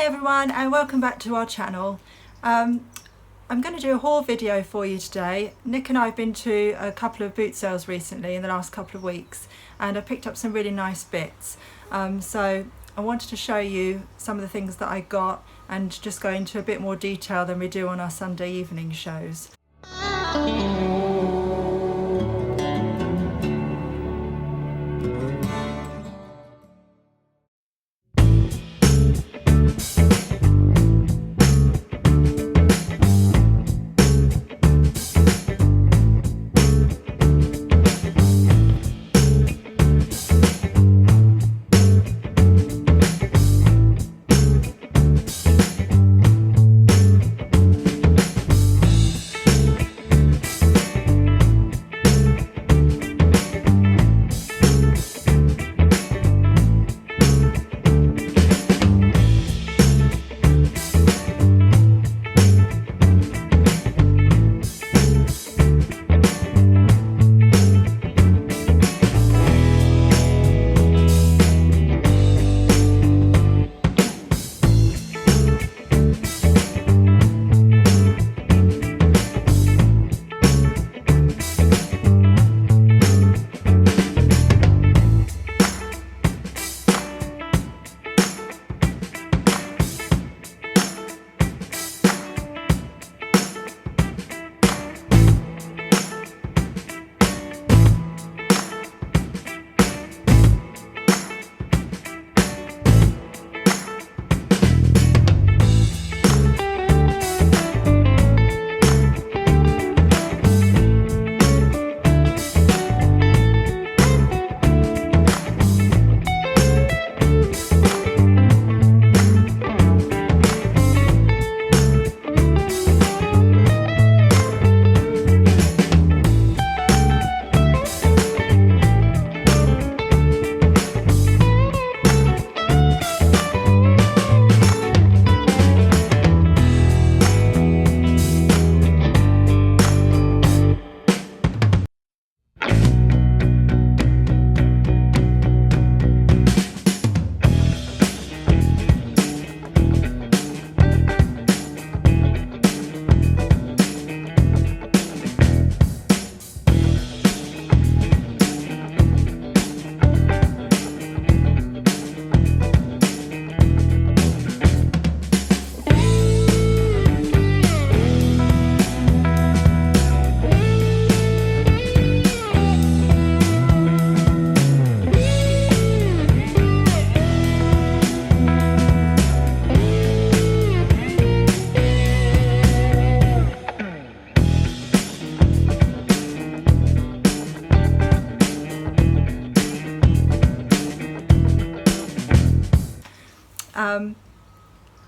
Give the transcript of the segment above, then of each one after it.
Hi everyone and welcome back to our channel. I'm going to do a haul video for you today. Nick and I have been to a couple of boot sales recently in the last couple of weeks and I picked up some really nice bits. So I wanted to show you some of the things that I got and just go into a bit more detail than we do on our Sunday evening shows.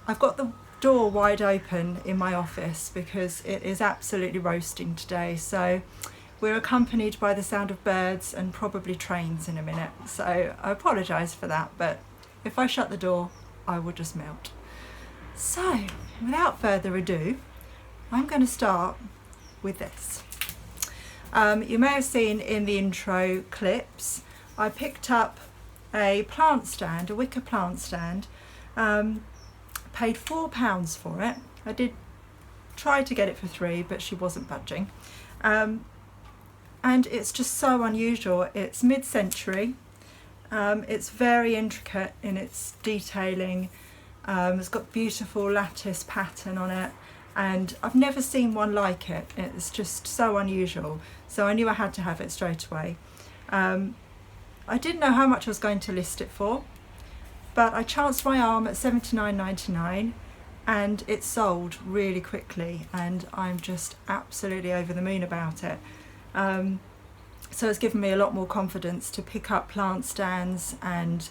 I've got the door wide open in my office because it is absolutely roasting today, so we're accompanied by the sound of birds and probably trains in a minute, so I apologise for that, but if I shut the door I will just melt. So without further ado, I'm going to start with this. You may have seen in the intro clips I picked up a plant stand, a wicker plant stand. Paid £4 for it. I did try to get it for £3, but she wasn't budging. And it's just so unusual. It's mid-century. It's very intricate in its detailing. It's got beautiful lattice pattern on it, and I've never seen one like it. It's just so unusual. So I knew I had to have it straight away. I didn't know how much I was going to list it for, but I chanced my arm at $79.99 and it sold really quickly, and I'm just absolutely over the moon about it. So it's given me a lot more confidence to pick up plant stands and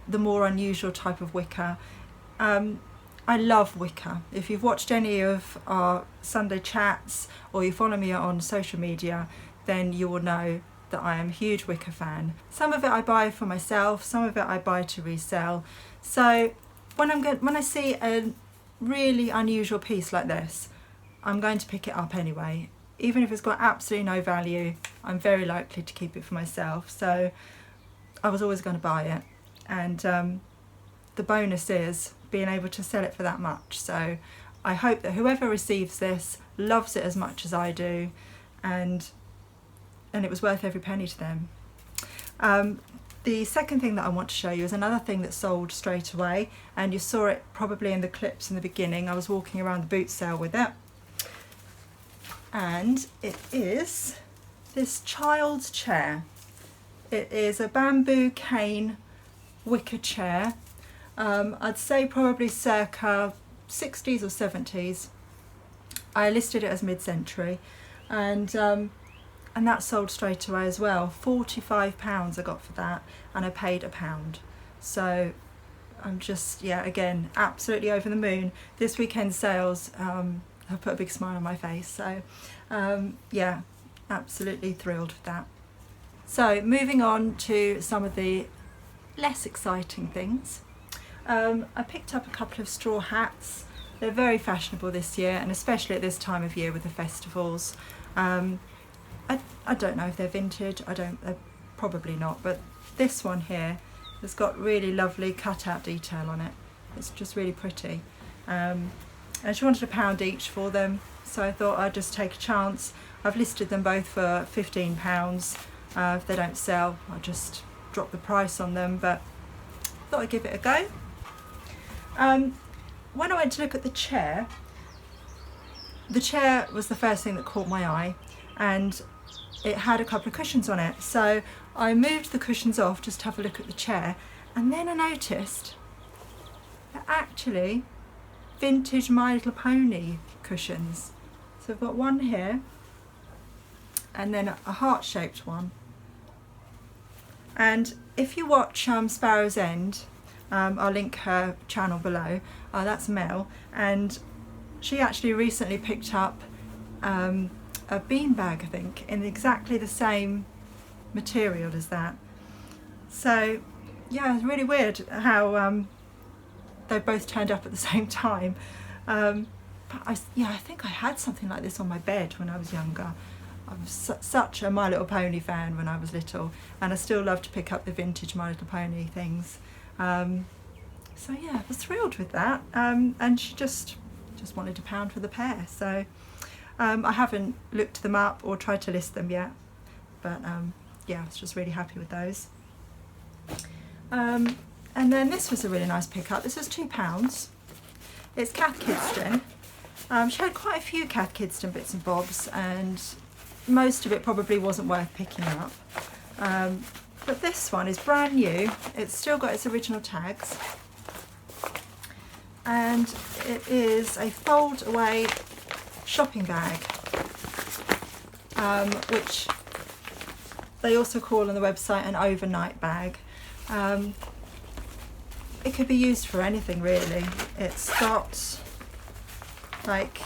the more unusual type of wicker. I love wicker. If you've watched any of our Sunday chats or you follow me on social media, then you will know that I am a huge wicker fan. Some of it I buy for myself, some of it I buy to resell. So when I see a really unusual piece like this, I'm going to pick it up anyway. Even if it's got absolutely no value, I'm very likely to keep it for myself. So I was always going to buy it, and the bonus is being able to sell it for that much. So I hope that whoever receives this loves it as much as I do, and it was worth every penny to them. The second thing that I want to show you is another thing that sold straight away, and you saw it probably in the clips in the beginning. I was walking around the boot sale with it, and it is this child's chair. It is a bamboo cane wicker chair. I'd say probably circa 60s or 70s. I listed it as mid-century, and that sold straight away as well. £45 I got for that, and I paid £1. So I'm just, yeah, again, absolutely over the moon. This weekend's sales have put a big smile on my face. So yeah, absolutely thrilled with that. So moving on to some of the less exciting things. I picked up a couple of straw hats. They're very fashionable this year, and especially at this time of year with the festivals. I don't know if they're vintage, they're probably not, but this one here has got really lovely cutout detail on it. It's just really pretty. And she wanted £1 each for them, so I thought I'd just take a chance. I've listed them both for £15. If they don't sell, I'll just drop the price on them, but thought I'd give it a go. When I went to look at the chair was the first thing that caught my eye, and it had a couple of cushions on it. So I moved the cushions off just to have a look at the chair, and then I noticed they're actually vintage My Little Pony cushions. So I've got one here, and then a heart-shaped one. And if you watch Sparrow's End, I'll link her channel below, that's Mel, and she actually recently picked up a beanbag, I think, in exactly the same material as that. So yeah, it's really weird how they both turned up at the same time. But I think I had something like this on my bed when I was younger. I was such a My Little Pony fan when I was little, and I still love to pick up the vintage My Little Pony things. So yeah, I was thrilled with that, and she just wanted £1 for the pair. So I haven't looked them up or tried to list them yet, but yeah, I was just really happy with those. And then this was a really nice pickup. This was £2. It's Cath Kidston. She had quite a few Cath Kidston bits and bobs, and most of it probably wasn't worth picking up. But this one is brand new. It's still got its original tags, and it is a fold away shopping bag, which they also call on the website an overnight bag. It could be used for anything really. It's got like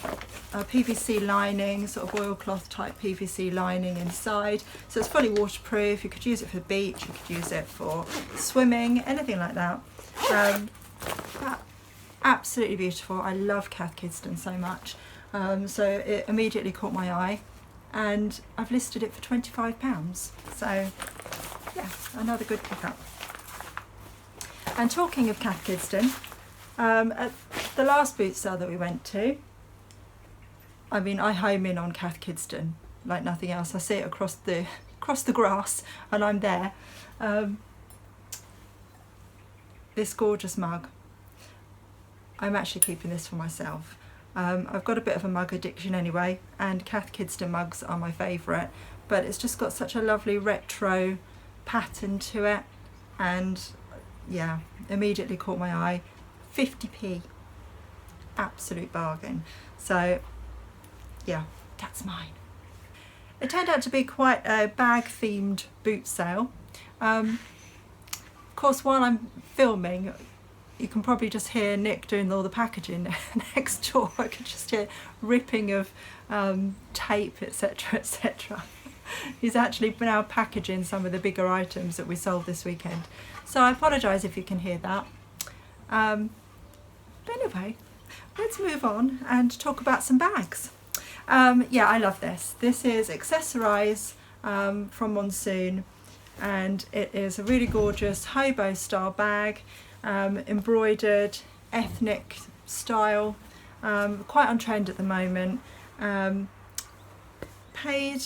a PVC lining, sort of oilcloth type PVC lining inside, so it's fully waterproof. You could use it for the beach, you could use it for swimming, anything like that. But absolutely beautiful. I love Cath Kidston so much, so it immediately caught my eye, and I've listed it for £25. So yeah, another good pickup. And talking of Cath Kidston, at the last boot sale that we went to, I mean, I home in on Cath Kidston like nothing else. I see it across the grass, and I'm there. This gorgeous mug. I'm actually keeping this for myself. I've got a bit of a mug addiction anyway, and Cath Kidston mugs are my favourite, but it's just got such a lovely retro pattern to it, and yeah, immediately caught my eye. 50p, absolute bargain. So yeah, that's mine. It turned out to be quite a bag themed boot sale. Of course, while I'm filming, you can probably just hear Nick doing all the packaging next door. I could just hear ripping of tape, etc, etc. He's actually now packaging some of the bigger items that we sold this weekend. So I apologise if you can hear that. But anyway, let's move on and talk about some bags. Yeah, I love this. This is Accessorize from Monsoon, and it is a really gorgeous hobo style bag. embroidered, ethnic style, quite on trend at the moment. Paid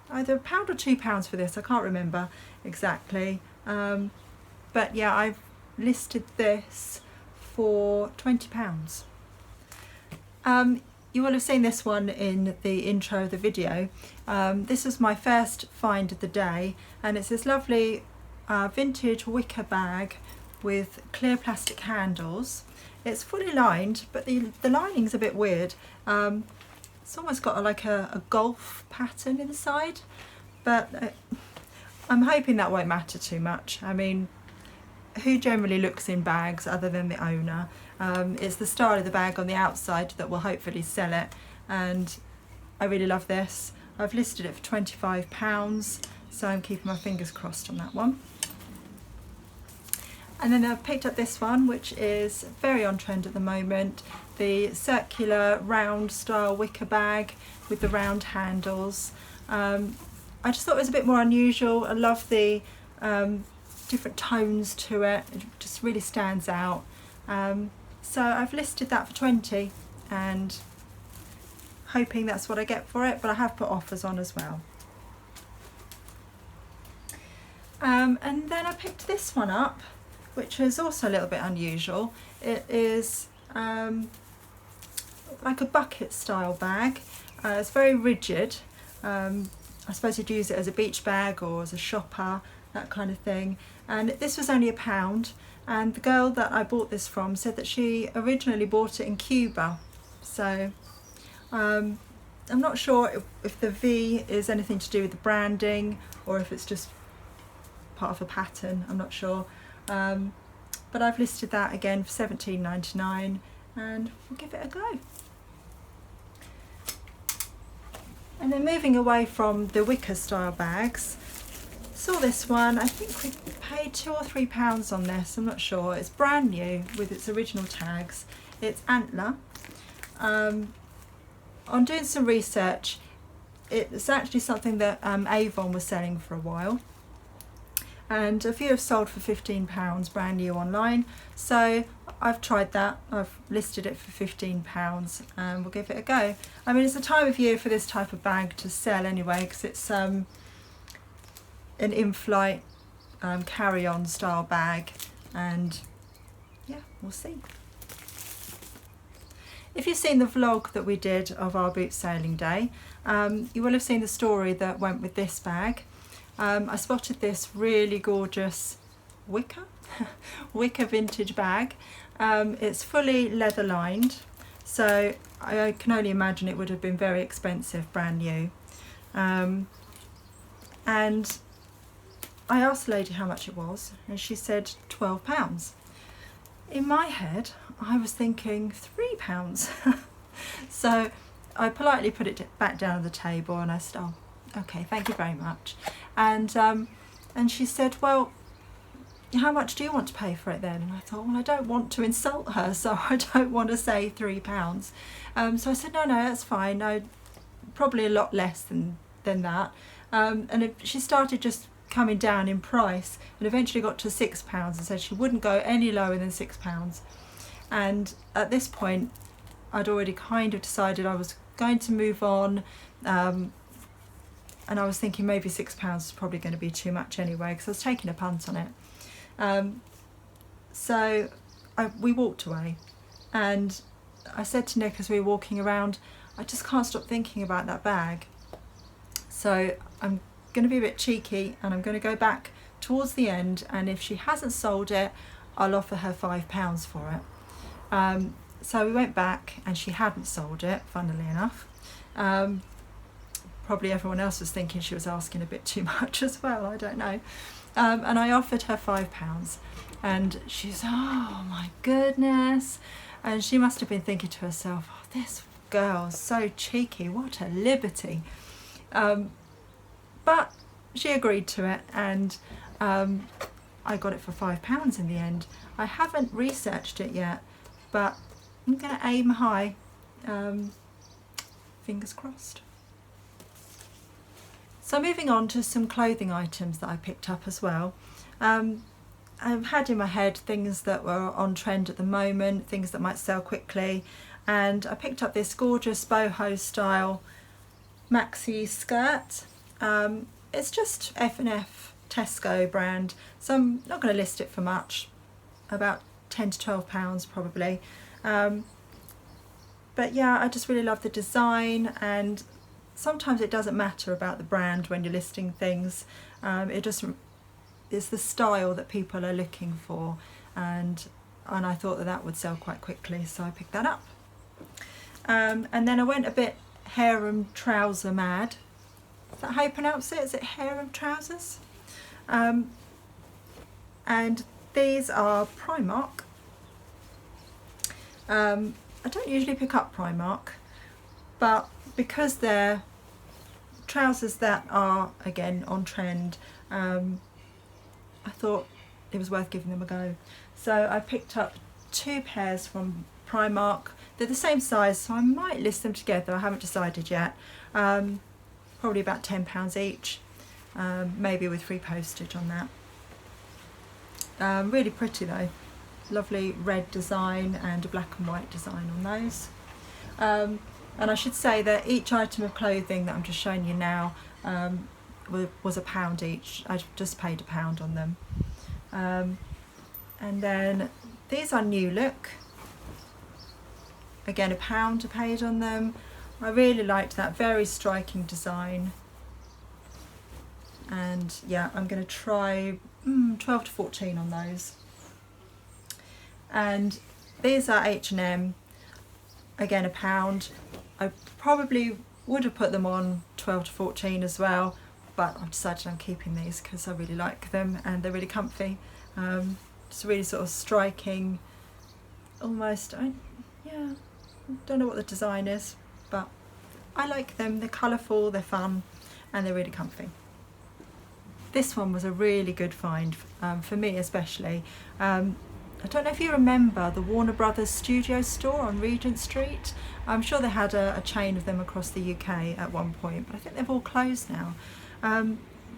either £1 or £2 for this, I can't remember exactly, but yeah, I've listed this for £20. You will have seen this one in the intro of the video. This was my first find of the day, and it's this lovely vintage wicker bag with clear plastic handles. It's fully lined, but the lining's a bit weird. It's almost got like a golf pattern inside, but I'm hoping that won't matter too much. I mean, who generally looks in bags other than the owner? It's the style of the bag on the outside that will hopefully sell it, and I really love this. I've listed it for £25, so I'm keeping my fingers crossed on that one. And then I've picked up this one, which is very on trend at the moment, the circular round style wicker bag with the round handles. I just thought it was a bit more unusual. I love the different tones to it. It just really stands out. So I've listed that for 20, and hoping that's what I get for it, but I have put offers on as well. And then I picked this one up, which is also a little bit unusual. It is like a bucket style bag. It's very rigid. I suppose you'd use it as a beach bag or as a shopper, that kind of thing. And this was only £1, and the girl that I bought this from said that she originally bought it in Cuba. So I'm not sure if the V is anything to do with the branding or if it's just part of a pattern, I'm not sure. But I've listed that again for £17.99, and we'll give it a go. And then moving away from the wicker style bags, saw this one. I think we paid £2 or £3 on this, I'm not sure. It's brand new with its original tags. It's antler. On doing some research, it's actually something that Avon was selling for a while, and a few have sold for £15 brand new online, so I've tried that. I've listed it for £15, and we'll give it a go. I mean, it's the time of year for this type of bag to sell anyway, because it's an in-flight carry-on style bag, and yeah, we'll see. If you've seen the vlog that we did of our boot sailing day, you will have seen the story that went with this bag. I spotted this really gorgeous wicker vintage bag. It's fully leather lined, so I can only imagine it would have been very expensive brand new. And I asked the lady how much it was, and she said £12. In my head, I was thinking £3. So I politely put it back down on the table, and I said, oh, okay, thank you very much. And she said, well, how much do you want to pay for it then? And I thought, well, I don't want to insult her, so I don't want to say £3. So I said, no, that's fine. No, probably a lot less than that. And she started just coming down in price, and eventually got to £6 and said she wouldn't go any lower than £6. And at this point, I'd already kind of decided I was going to move on, and I was thinking maybe £6 is probably going to be too much anyway, because I was taking a punt on it. So we walked away, and I said to Nick as we were walking around, I just can't stop thinking about that bag. So I'm going to be a bit cheeky, and I'm going to go back towards the end, and if she hasn't sold it, I'll offer her £5 for it. So we went back, and she hadn't sold it, funnily enough. Probably everyone else was thinking she was asking a bit too much as well, I don't know. And I offered her £5, and she's, oh my goodness, and she must have been thinking to herself, oh, this girl's so cheeky, what a liberty. But she agreed to it, and I got it for £5 in the end. I haven't researched it yet, but I'm going to aim high. Fingers crossed. So moving on to some clothing items that I picked up as well. I've had in my head things that were on trend at the moment, things that might sell quickly, and I picked up this gorgeous boho style Maxi Skirt. It's just F&F Tesco brand, so I'm not going to list it for much, about 10 to 12 pounds probably. But yeah, I just really love the design, and sometimes it doesn't matter about the brand when you're listing things. It's the style that people are looking for, and I thought that would sell quite quickly, so I picked that up. And then I went a bit harem trouser mad. Is that how you pronounce it? Is it harem trousers? And these are Primark. I don't usually pick up Primark, but because they're trousers that are again on trend, I thought it was worth giving them a go. So I picked up 2 pairs from Primark. They're the same size, so I might list them together. I haven't decided yet. Probably about £10 each, maybe with free postage on that. Really pretty though. Lovely red design and a black and white design on those. And I should say that each item of clothing that I'm just showing you now was £1 each. I just paid £1 on them. And then these are New Look. Again, £1 I paid on them. I really liked that very striking design. And yeah, I'm going to try 12 to 14 on those. And these are H&M, again £1. I probably would have put them on 12 to 14 as well, but I've decided I'm keeping these because I really like them and they're really comfy. Just really sort of striking, almost, yeah, don't know what the design is, but I like them. They're colourful, they're fun, and they're really comfy. This one was a really good find, for me especially. I don't know if you remember the Warner Brothers studio store on Regent Street. I'm sure they had a chain of them across the UK at one point, but I think they've all closed now.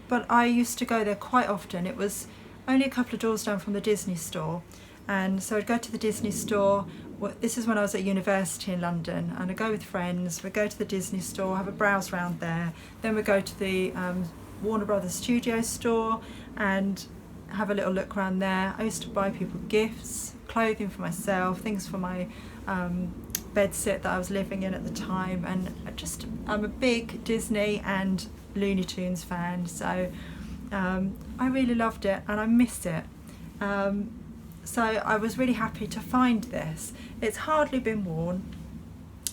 But I used to go there quite often. It was only a couple of doors down from the Disney store, and so I'd go to the Disney store. This is when I was at university in London, and I'd go with friends. We'd go to the Disney store, have a browse around there, then we'd go to the Warner Brothers studio store and have a little look around there. I used to buy people gifts, clothing for myself, things for my bed sit that I was living in at the time, and I'm a big Disney and Looney Tunes fan, so I really loved it and I miss it. So I was really happy to find this. It's hardly been worn,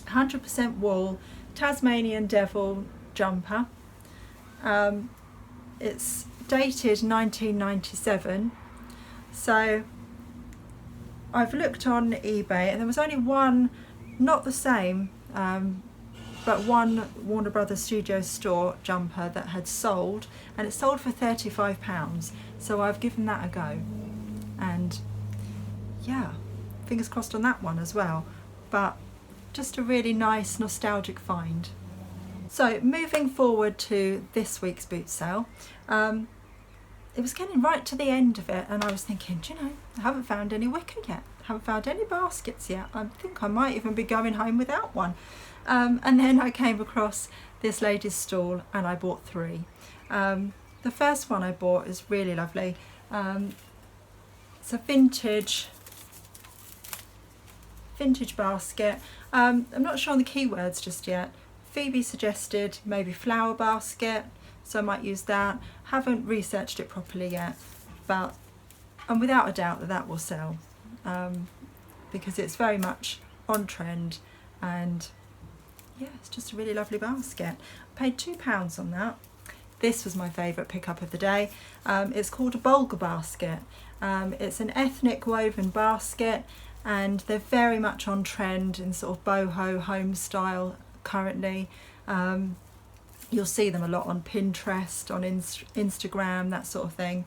100% wool, Tasmanian Devil jumper. It's dated 1997, so I've looked on eBay and there was only one, not the same, but one Warner Brothers Studio store jumper that had sold, and it sold for £35, so I've given that a go, and yeah, fingers crossed on that one as well. But just a really nice nostalgic find. So moving forward to this week's boot sale, it was getting right to the end of it and I was thinking, do you know, I haven't found any wicker yet, I haven't found any baskets yet, I think I might even be going home without one. And then I came across this lady's stall and I bought 3. The first one I bought is really lovely. It's a vintage basket. I'm not sure on the keywords just yet. Phoebe suggested maybe flower basket, so I might use that. Haven't researched it properly yet, but I'm without a doubt that will sell, because it's very much on trend, and yeah, it's just a really lovely basket. I paid £2 on that. This was my favourite pickup of the day. It's called a Boho Basket. It's an ethnic woven basket, and they're very much on trend in sort of boho home style currently. You'll see them a lot on Pinterest, on Instagram, that sort of thing.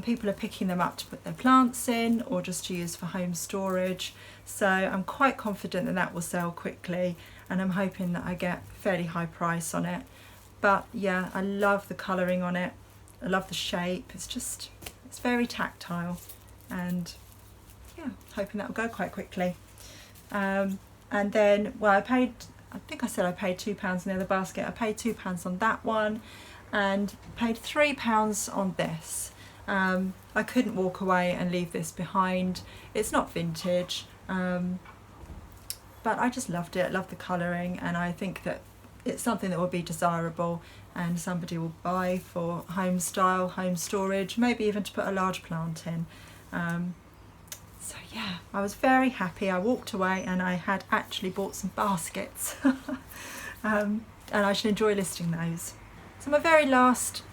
People are picking them up to put their plants in or just to use for home storage. So I'm quite confident that that will sell quickly, and I'm hoping that I get a fairly high price on it. But yeah, I love the colouring on it. I love the shape. It's It's very tactile, and yeah, hoping that will go quite quickly. And then, well, I think I said I paid £2 on the other basket. I paid £2 on that one and paid £3 on this. I couldn't walk away and leave this behind. It's not vintage, but I just loved it, loved the colouring, and I think that it's something that will be desirable and somebody will buy for home style, home storage, maybe even to put a large plant in. So yeah, I was very happy. I walked away and I had actually bought some baskets. And I shall enjoy listing those. So my very last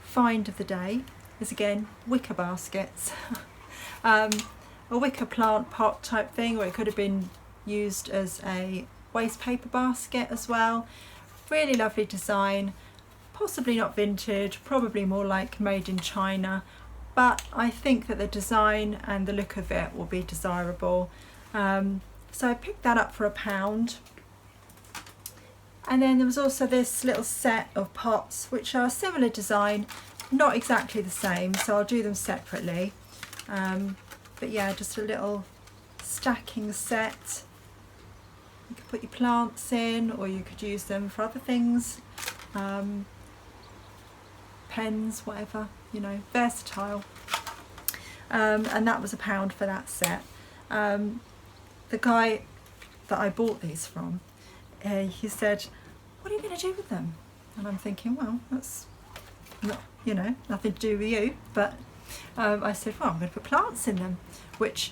find of the day is again wicker baskets. A wicker plant pot type thing, or it could have been used as a waste paper basket as well. Really lovely design, possibly not vintage, probably more like made in China, but I think that the design and the look of it will be desirable. So I picked that up for £1. And then there was also this little set of pots which are similar design, not exactly the same, so I'll do them separately. But yeah, just a little stacking set. You could put your plants in, or you could use them for other things. Pens, whatever, you know, versatile. And that was £1 for that set. The guy that I bought these from, he said, "What are you going to do with them?" And I'm thinking, well, that's not, you know, nothing to do with you. But I said, well, I'm going to put plants in them, which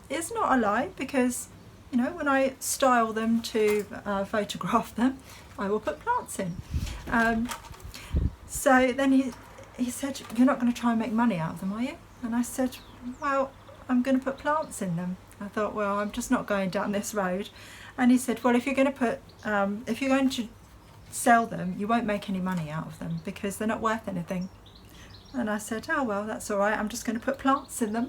is not a lie, because, you know, when I style them to photograph them, I will put plants in. So then he said, "You're not going to try and make money out of them, are you?" And I said, "Well, I'm going to put plants in them." I thought, well, I'm just not going down this road. And he said, "Well, if you're going to sell them, you won't make any money out of them because they're not worth anything." And I said, "Oh well, that's all right. I'm just going to put plants in them."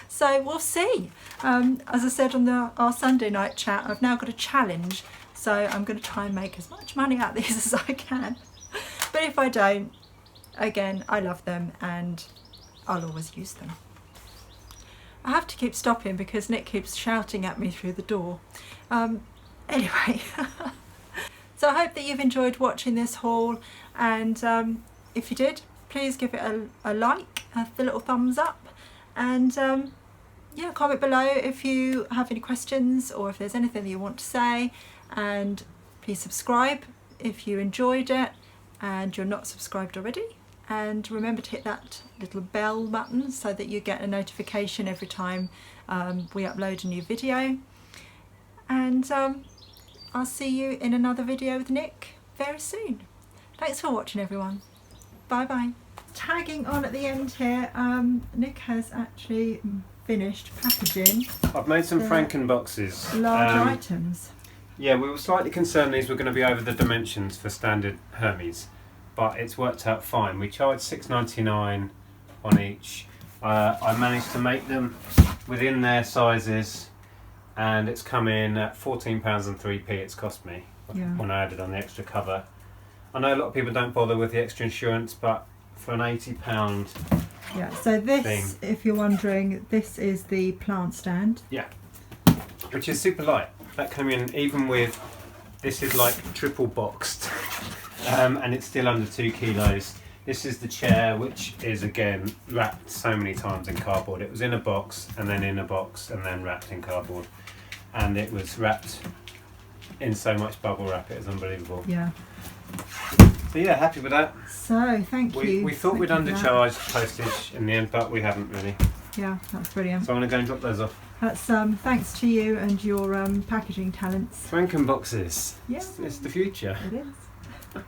So we'll see. As I said on our Sunday night chat, I've now got a challenge. So I'm going to try and make as much money out of these as I can. But if I don't, again, I love them and I'll always use them. I have to keep stopping because Nick keeps shouting at me through the door. Anyway, so I hope that you've enjoyed watching this haul, and if you did, please give it a like, the little thumbs up, and yeah, comment below if you have any questions or if there's anything that you want to say, and please subscribe if you enjoyed it and you're not subscribed already, and remember to hit that little bell button so that you get a notification every time we upload a new video. And I'll see you in another video with Nick very soon. Thanks for watching, everyone. Bye bye. Tagging on at the end here, Nick has actually finished packaging. I've made some Franken boxes. Large items. Yeah, we were slightly concerned these were going to be over the dimensions for standard Hermes, but it's worked out fine. We charged £6.99 on each. I managed to make them within their sizes, and it's come in at £14.03 it's cost me when I added on the extra cover. I know a lot of people don't bother with the extra insurance, but for an £80 yeah, so this thing, if you're wondering, this is the plant stand. Yeah, which is super light. That came in even with, this is like triple boxed, and it's still under 2 kilos. This is the chair, which is again wrapped so many times in cardboard. It was in a box and then in a box and then wrapped in cardboard, and it was wrapped in so much bubble wrap, it was unbelievable. Yeah. So yeah, happy with that. So thank you. We thought we'd undercharged postage in the end, but we haven't really. Yeah, that's brilliant. So I'm going to go and drop those off. That's thanks to you and your packaging talents. Franken boxes. Yeah. It's the future. It is.